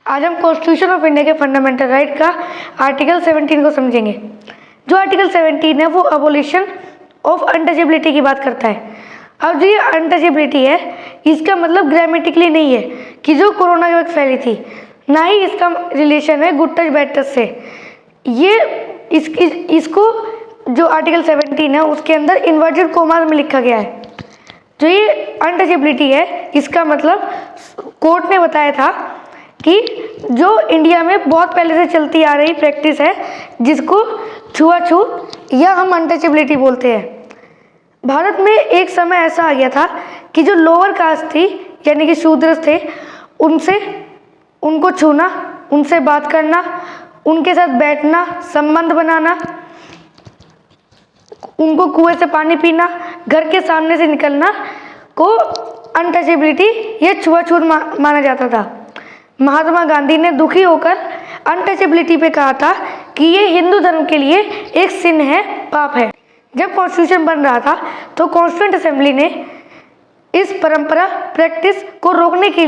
आज हम constitution of India के फंडामेंटल राइट का आर्टिकल 17 को समझेंगे। जो आर्टिकल 17 है वो अबोलिशन ऑफ अनटचेबिलिटी की बात करता है। अब जो ये अनटचेबिलिटी है इसका मतलब ग्रामेटिकली नहीं है कि जो कोरोना के वक्त फैली थी, ना ही इसका रिलेशन है गुड टच बैड टच से। ये इसको जो आर्टिकल 17 है उसके अंदर इन्वर्टेड कोमास में लिखा गया है। जो ये अनटचेबिलिटी है इसका मतलब कोर्ट ने बताया था कि जो इंडिया में बहुत पहले से चलती आ रही प्रैक्टिस है जिसको छुआछूत या हम अनटचेबिलिटी बोलते हैं। भारत में एक समय ऐसा आ गया था कि जो लोअर कास्ट थी यानी कि शूद्र थे उनको छूना, उनसे बात करना, उनके साथ बैठना, संबंध बनाना, उनको कुएं से पानी पीना, घर के सामने से निकलना को अनटचेबिलिटी या छुआछूत माना जाता था। महात्मा गांधी ने दुखी होकर अनटचेबिलिटी पे कहा था कि ये हिंदू धर्म के लिए एक सिन है, पाप है। जब कॉन्स्टिट्यूशन बन रहा था तो कॉन्स्टिट्यूएंट असेंबली ने इस परंपरा प्रैक्टिस को रोकने के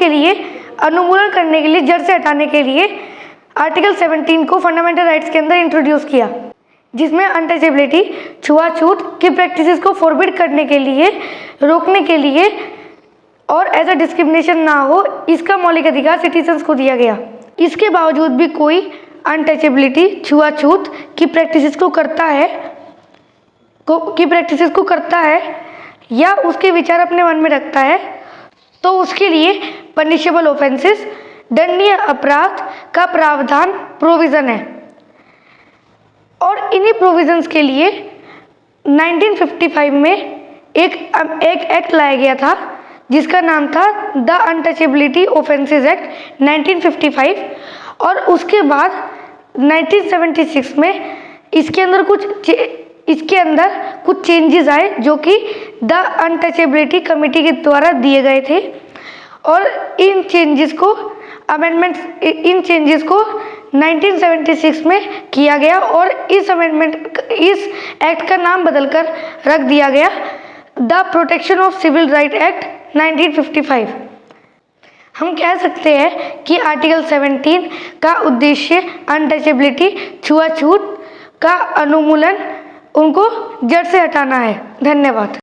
लिए अनुमूलन करने के लिए, जड़ से हटाने के लिए आर्टिकल 17 को फंडामेंटल राइट्स के अंदर इंट्रोड्यूस किया, जिसमें अनटचेबिलिटी छुआछूत की प्रैक्टिसेस को फॉरबिड करने के लिए, रोकने के लिए और ऐसा डिस्क्रिमिनेशन ना हो इसका मौलिक अधिकार सिटीजन्स को दिया गया। इसके बावजूद भी कोई अनटचेबिलिटी छुआछूत की प्रैक्टिसेस को करता है या उसके विचार अपने मन में रखता है तो उसके लिए पनिशेबल ऑफेंसेस, दंडनीय अपराध का प्रावधान प्रोविज़न है। और इन्हीं प्रोविजंस के लिए 1955 में एक एक्ट लाया गया था जिसका नाम था द अनटचेबिलिटी ऑफेंसेस एक्ट 1955। और उसके बाद 1976 में इसके अंदर कुछ चेंजेस आए जो कि द अनटचेबिलिटी कमेटी के द्वारा दिए गए थे। और इन चेंजेस को 1976 में किया गया और इस एक्ट का नाम बदलकर रख दिया गया the protection of civil right act 1955। हम कह सकते हैं कि आर्टिकल 17 का उद्देश्य अनटचेबिलिटी छुआछूत का उन्मूलन, उनको जड़ से हटाना है। धन्यवाद।